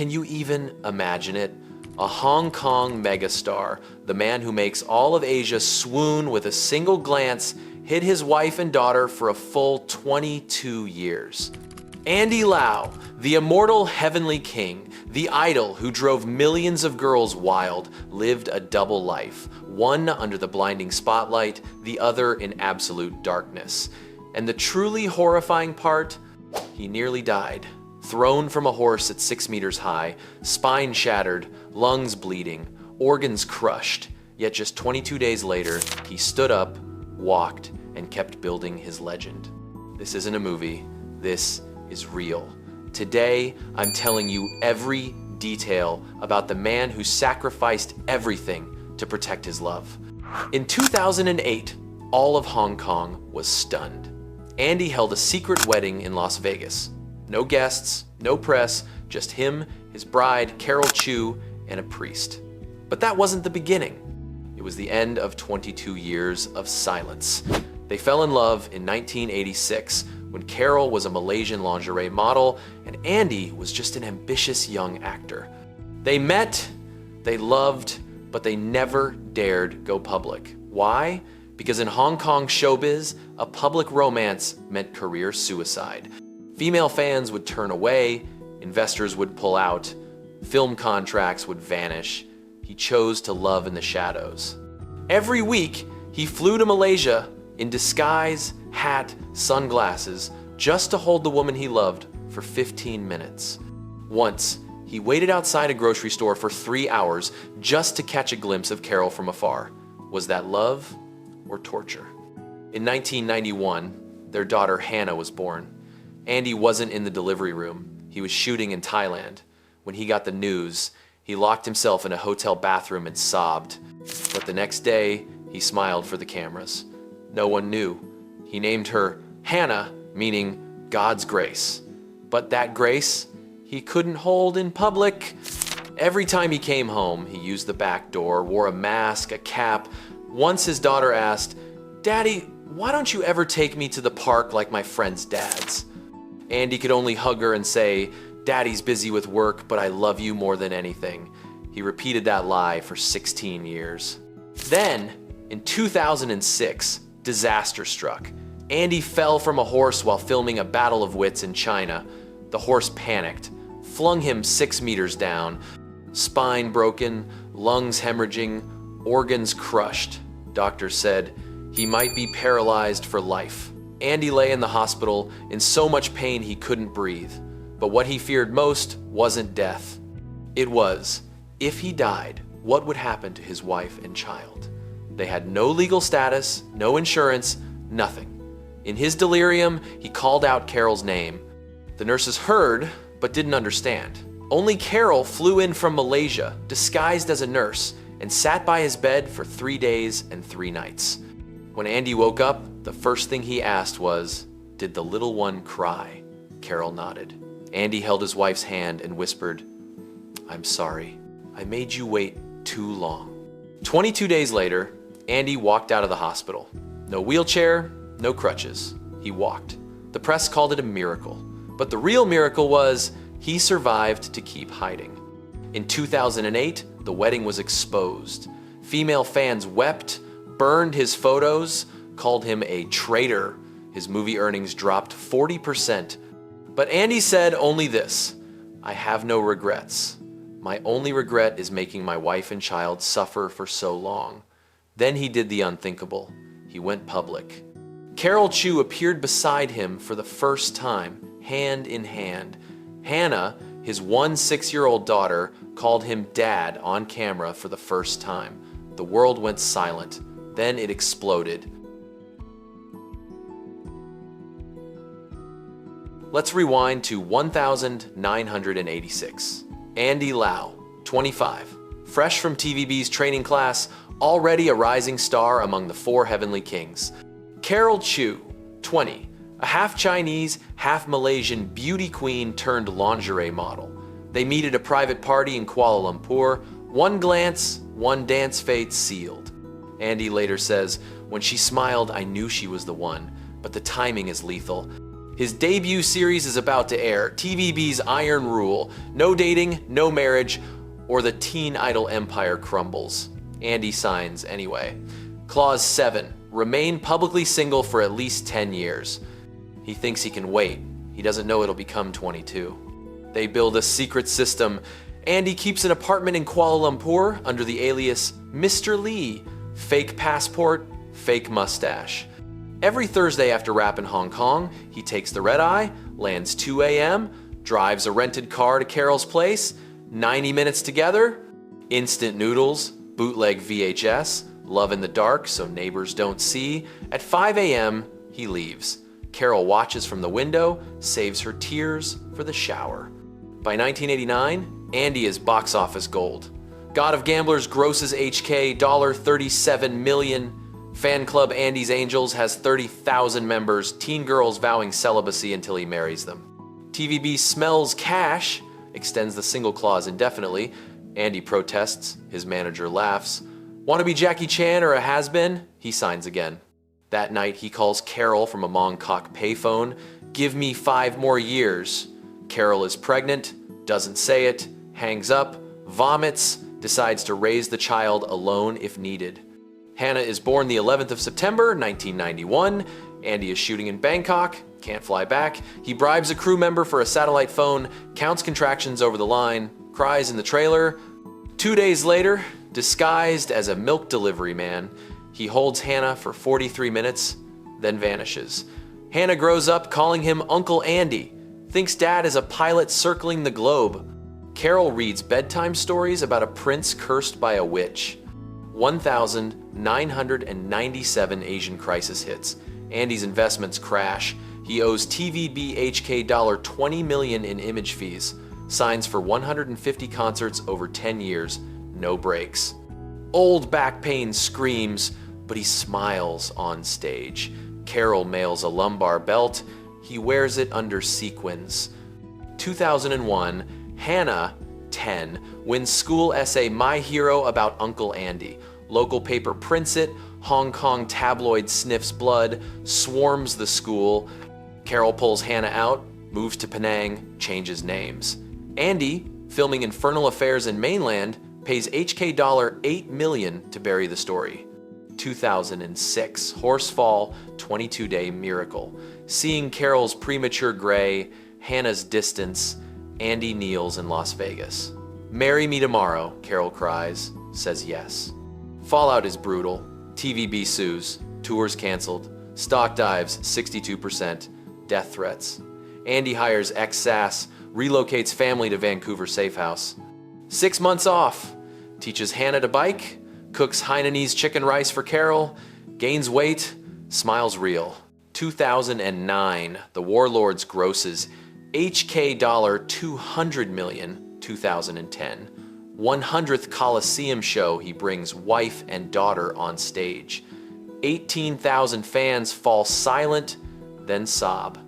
Can you even imagine it? A Hong Kong megastar, the man who makes all of Asia swoon with a single glance, hid his wife and daughter for a full 22 years. Andy Lau, the immortal heavenly king, the idol who drove millions of girls wild, lived a double life, one under the blinding spotlight, the other in absolute darkness. And the truly horrifying part? He nearly died. Thrown from a horse at 6 meters high, spine shattered, lungs bleeding, organs crushed. Yet just 22 days later, he stood up, walked, and kept building his legend. This isn't a movie. This is real. Today, I'm telling you every detail about the man who sacrificed everything to protect his love. In 2008, all of Hong Kong was stunned. Andy held a secret wedding in Las Vegas. No guests, no press, just him, his bride, Carol Chu, and a priest. But that wasn't the beginning. It was the end of 22 years of silence. They fell in love in 1986 when Carol was a Malaysian lingerie model and Andy was just an ambitious young actor. They met, they loved, but they never dared go public. Why? Because in Hong Kong showbiz, a public romance meant career suicide. Female fans would turn away, investors would pull out, film contracts would vanish. He chose to love in the shadows. Every week, he flew to Malaysia in disguise, hat, sunglasses, just to hold the woman he loved for 15 minutes. Once, he waited outside a grocery store for 3 hours just to catch a glimpse of Carol from afar. Was that love or torture? In 1991, their daughter Hanna was born. Andy wasn't in the delivery room. He was shooting in Thailand. When he got the news, he locked himself in a hotel bathroom and sobbed. But the next day, he smiled for the cameras. No one knew. He named her Hanna, meaning God's grace. But that grace, he couldn't hold in public. Every time he came home, he used the back door, wore a mask, a cap. Once his daughter asked, "Daddy, why don't you ever take me to the park like my friends' dads?" Andy could only hug her and say, "Daddy's busy with work, but I love you more than anything." He repeated that lie for 16 years. Then, in 2006, disaster struck. Andy fell from a horse while filming a battle of wits in China. The horse panicked, flung him 6 meters down. Spine broken, lungs hemorrhaging, organs crushed. Doctors said he might be paralyzed for life. Andy lay in the hospital in so much pain he couldn't breathe. But what he feared most wasn't death. It was, if he died, what would happen to his wife and child? They had no legal status, no insurance, nothing. In his delirium, he called out Carol's name. The nurses heard, but didn't understand. Only Carol flew in from Malaysia, disguised as a nurse, and sat by his bed for 3 days and 3 nights. When Andy woke up, the first thing he asked was, "Did the little one cry?" Carol nodded. Andy held his wife's hand and whispered, "I'm sorry. I made you wait too long." 22 days later, Andy walked out of the hospital. No wheelchair, no crutches. He walked. The press called it a miracle. But the real miracle was he survived to keep hiding. In 2008, the wedding was exposed. Female fans wept, burned his photos, called him a traitor. His movie earnings dropped 40%. But Andy said only this, "I have no regrets. My only regret is making my wife and child suffer for so long." Then he did the unthinkable. He went public. Carol Chu appeared beside him for the first time, hand in hand. Hanna, his 6-year-old daughter, called him dad on camera for the first time. The world went silent. Then it exploded. Let's rewind to 1986. Andy Lau, 25, fresh from TVB's training class, already a rising star among the 4 heavenly kings. Carol Chu, 20, a half Chinese, half Malaysian beauty queen turned lingerie model. They meet at a private party in Kuala Lumpur. One glance, one dance fate sealed. Andy later says, "When she smiled, I knew she was the one, but the timing is lethal." His debut series is about to air, TVB's Iron Rule. No dating, no marriage, or the teen idol empire crumbles. Andy signs anyway. Clause 7. Remain publicly single for at least 10 years. He thinks he can wait. He doesn't know it'll become 22. They build a secret system. Andy keeps an apartment in Kuala Lumpur under the alias Mr. Lee. Fake passport, fake mustache. Every Thursday after rap in Hong Kong, he takes the red eye, lands 2 a.m., drives a rented car to Carol's place, 90 minutes together, instant noodles, bootleg VHS, love in the dark so neighbors don't see. At 5 a.m., he leaves. Carol watches from the window, saves her tears for the shower. By 1989, Andy is box office gold. God of Gamblers grosses HK $37 million. Fan club Andy's Angels has 30,000 members, teen girls vowing celibacy until he marries them. TVB smells cash, extends the single clause indefinitely. Andy protests, his manager laughs. Want to be Jackie Chan or a has-been? He signs again. That night he calls Carol from a Mongkok payphone. Give me 5 more years. Carol is pregnant, doesn't say it, hangs up, vomits, decides to raise the child alone if needed. Hanna is born the 11th of September, 1991. Andy is shooting in Bangkok, can't fly back. He bribes a crew member for a satellite phone, counts contractions over the line, cries in the trailer. 2 days later, disguised as a milk delivery man, he holds Hanna for 43 minutes, then vanishes. Hanna grows up calling him Uncle Andy, thinks dad is a pilot circling the globe. Carol reads bedtime stories about a prince cursed by a witch. 1,997 Asian crisis hits. Andy's investments crash. He owes TVB HK $20 million in image fees. Signs for 150 concerts over 10 years. No breaks. Old back pain screams, but he smiles on stage. Carol mails a lumbar belt. He wears it under sequins. 2001, Hanna, 10, wins school essay My Hero about Uncle Andy. Local paper prints it, Hong Kong tabloid sniffs blood, swarms the school. Carol pulls Hanna out, moves to Penang, changes names. Andy, filming Infernal Affairs in mainland, pays HK $8 million to bury the story. 2006, Horsefall, 22-day miracle. Seeing Carol's premature gray, Hanna's distance, Andy kneels in Las Vegas. Marry me tomorrow, Carol cries, says yes. Fallout is brutal. TVB sues, tours canceled, stock dives 62%, death threats. Andy hires ex-SAS, relocates family to Vancouver safe house. 6 months off, teaches Hanna to bike, cooks Hainanese chicken rice for Carol, gains weight, smiles real. 2009, the Warlords grosses HK $200 million, 2010. 100th Coliseum show, he brings wife and daughter on stage. 18,000 fans fall silent, then sob.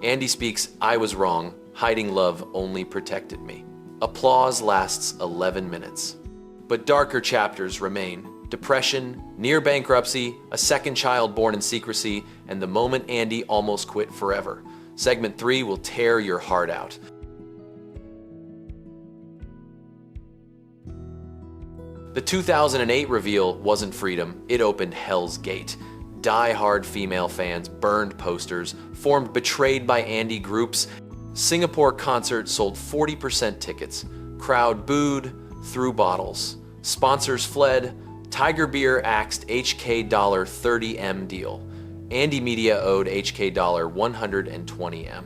Andy speaks, I was wrong, hiding love only protected me. Applause lasts 11 minutes. But darker chapters remain. Depression, near bankruptcy, a second child born in secrecy, and the moment Andy almost quit forever. Segment 3 will tear your heart out. The 2008 reveal wasn't freedom, it opened Hell's Gate. Die-hard female fans burned posters, formed Betrayed by Andy groups. Singapore concert sold 40% tickets. Crowd booed, threw bottles. Sponsors fled. Tiger Beer axed HK $30M deal. Andy Media owed HK $120M.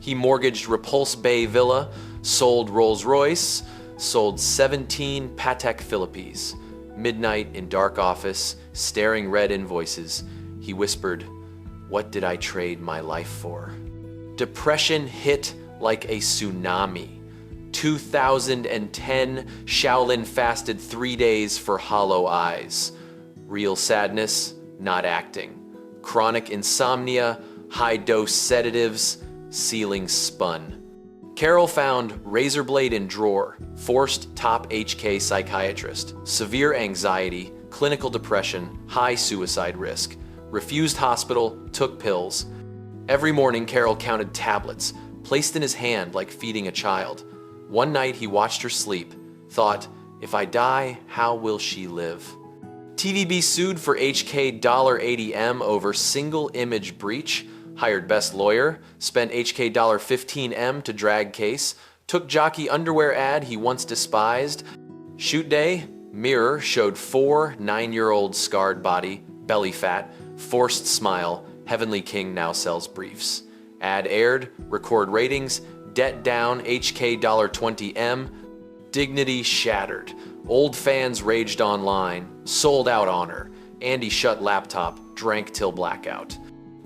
He mortgaged Repulse Bay Villa, sold Rolls-Royce, sold 17 Patek Philippes. Midnight in dark office, staring red invoices, he whispered, "What did I trade my life for?" Depression hit like a tsunami. 2010, Shaolin fasted 3 days for hollow eyes. Real sadness, not acting. Chronic insomnia, high-dose sedatives, ceiling spun. Carol found razor blade in drawer, forced top HK psychiatrist, severe anxiety, clinical depression, high suicide risk, refused hospital, took pills. Every morning, Carol counted tablets, placed in his hand like feeding a child. One night, he watched her sleep, thought, if I die, how will she live? TVB sued for HK $80M over single image breach, hired best lawyer, spent HK $15M to drag case, took jockey underwear ad he once despised. Shoot day, mirror showed 4 9-year-old scarred body, belly fat, forced smile, Heavenly King now sells briefs. Ad aired, record ratings, debt down, HK $20M, dignity shattered. Old fans raged online, sold out honor. Andy shut laptop, drank till blackout.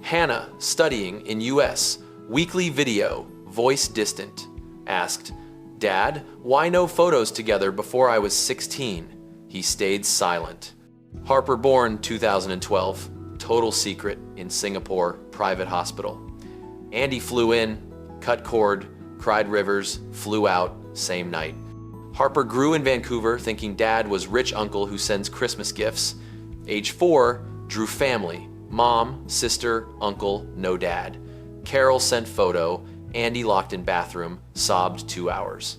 Hanna, studying in US, weekly video, voice distant. Asked, Dad, why no photos together before I was 16? He stayed silent. Harper born 2012, total secret in Singapore, private hospital. Andy flew in, cut cord, cried rivers, flew out, same night. Harper grew in Vancouver thinking Dad was rich uncle who sends Christmas gifts. Age 4, drew family, mom, sister, uncle, no dad. Carol sent photo, Andy locked in bathroom, sobbed 2 hours.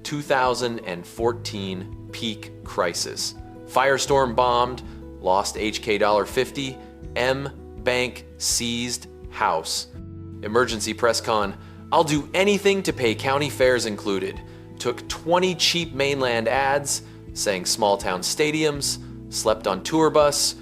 2014 peak crisis. Firestorm bombed, lost HK $50, M bank seized house. Emergency press con, I'll do anything to pay county fares included. Took 20 cheap mainland ads, sang small town stadiums, slept on tour bus,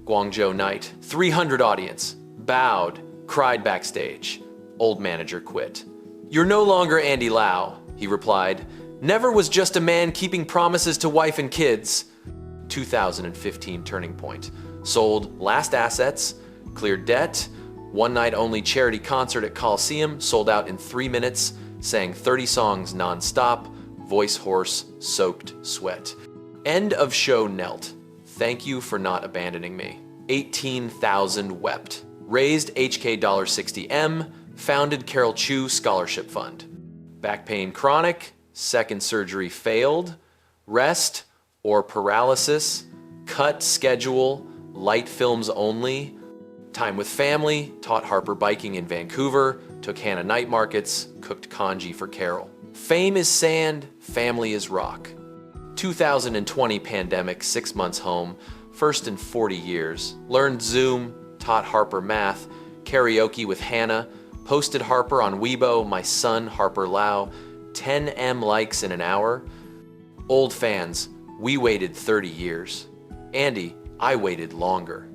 Guangzhou night, 300 audience, bowed, cried backstage. Old manager quit. You're no longer Andy Lau, he replied. Never was just a man keeping promises to wife and kids. 2015 turning point. Sold last assets, cleared debt, one night only charity concert at Coliseum, sold out in 3 minutes, sang 30 songs non-stop, voice hoarse, soaked sweat. End of show knelt. Thank you for not abandoning me. 18,000 wept. Raised HK $60M, founded Carol Chu Scholarship Fund. Back pain chronic, second surgery failed, rest or paralysis, cut schedule, light films only, time with family, taught Harper biking in Vancouver, took Hanna night markets, cooked congee for Carol. Fame is sand, family is rock. 2020 pandemic, 6 months home, first in 40 years. Learned Zoom, taught Harper math, karaoke with Hanna, posted Harper on Weibo, my son Harper Lau, 10M likes in an hour. Old fans, we waited 30 years. Andy, I waited longer.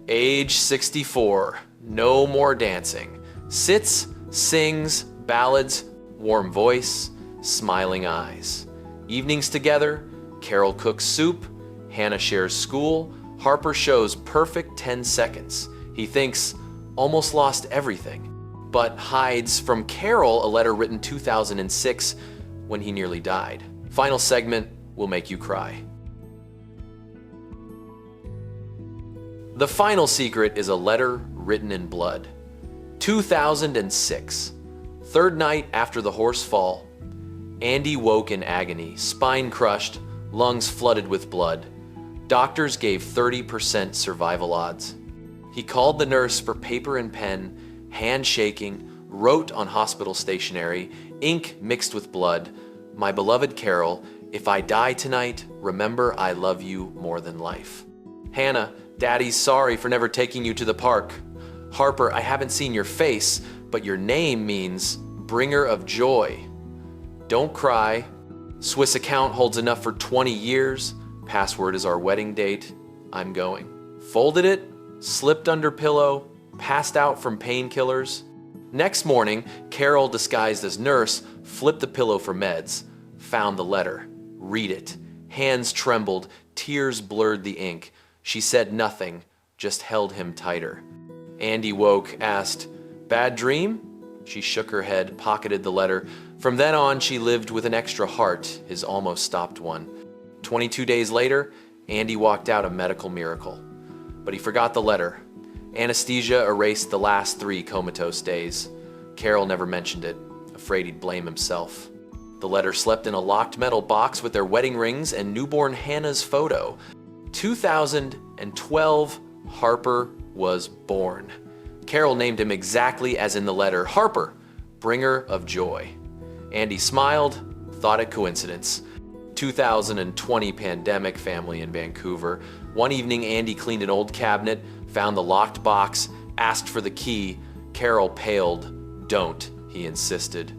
Age 64, no more dancing. Sits, sings, ballads, warm voice, smiling eyes. Evenings together, Carol cooks soup, Hanna shares school, Harper shows perfect 10 seconds. He thinks, almost lost everything, but hides from Carol a letter written 2006 when he nearly died. Final segment will make you cry. The final secret is a letter written in blood. 2006, third night after the horse fall. Andy woke in agony, spine crushed, lungs flooded with blood. Doctors gave 30% survival odds. He called the nurse for paper and pen, hand shaking, wrote on hospital stationery, ink mixed with blood, "My beloved Carol, if I die tonight, remember I love you more than life. Hanna, Daddy's sorry for never taking you to the park. Harper, I haven't seen your face, but your name means bringer of joy. Don't cry. Swiss account holds enough for 20 years. Password is our wedding date. I'm going." Folded it, slipped under pillow, passed out from painkillers. Next morning, Carol, disguised as nurse, flipped the pillow for meds, found the letter. Read it. Hands trembled, tears blurred the ink. She said nothing, just held him tighter. Andy woke, asked, "Bad dream?" She shook her head, pocketed the letter. From then on, she lived with an extra heart, his almost stopped one. 22 days later, Andy walked out a medical miracle. But he forgot the letter. Anesthesia erased the last 3 comatose days. Carol never mentioned it, afraid he'd blame himself. The letter slept in a locked metal box with their wedding rings and newborn Hanna's photo. 2012, Harper was born. Carol named him exactly as in the letter, Harper, bringer of joy. Andy smiled, thought it coincidence. 2020 pandemic, family in Vancouver. One evening, Andy cleaned an old cabinet, found the locked box, asked for the key. Carol paled. Don't, he insisted.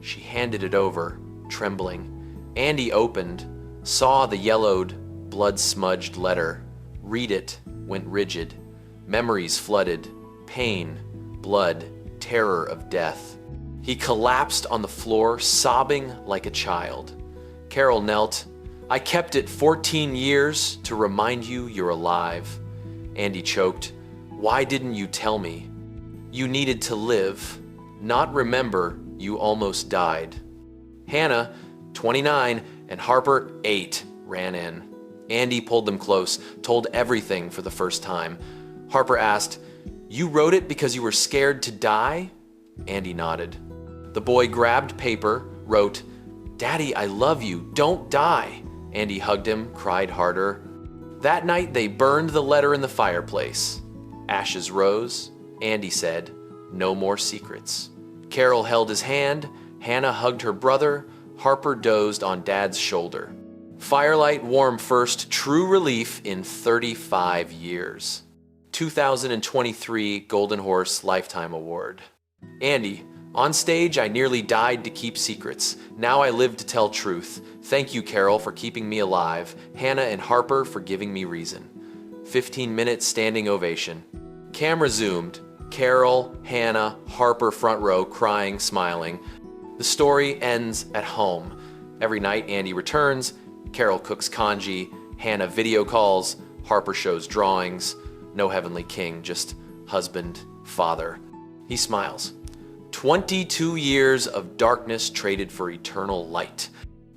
She handed it over, trembling. Andy opened, saw the yellowed, blood-smudged letter. Read it, went rigid. Memories flooded. Pain, blood, terror of death. He collapsed on the floor, sobbing like a child. Carol knelt. I kept it 14 years to remind you you're alive. Andy choked. Why didn't you tell me? You needed to live, not remember you almost died. Hanna, 29, and Harper, 8, ran in. Andy pulled them close, told everything for the first time. Harper asked, You wrote it because you were scared to die? Andy nodded. The boy grabbed paper, wrote, Daddy, I love you, don't die. Andy hugged him, cried harder. That night they burned the letter in the fireplace. Ashes rose. Andy said, No more secrets. Carol held his hand. Hanna hugged her brother. Harper dozed on Dad's shoulder. Firelight warm first true relief in 35 years. 2023 Golden Horse Lifetime Award. Andy, on stage I nearly died to keep secrets. Now I live to tell truth. Thank you, Carol, for keeping me alive. Hanna and Harper for giving me reason. 15-minute standing ovation. Camera zoomed. Carol, Hanna, Harper front row, crying, smiling. The story ends at home. Every night Andy returns. Carol cooks congee. Hanna video calls. Harper shows drawings. No heavenly king, just husband, father. He smiles. 22 years of darkness traded for eternal light.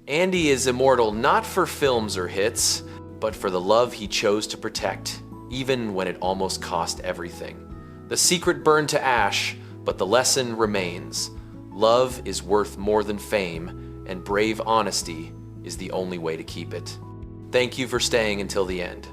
Andy is immortal not for films or hits, but for the love he chose to protect, even when it almost cost everything. The secret burned to ash, but the lesson remains. Love is worth more than fame, and brave honesty is the only way to keep it. Thank you for staying until the end.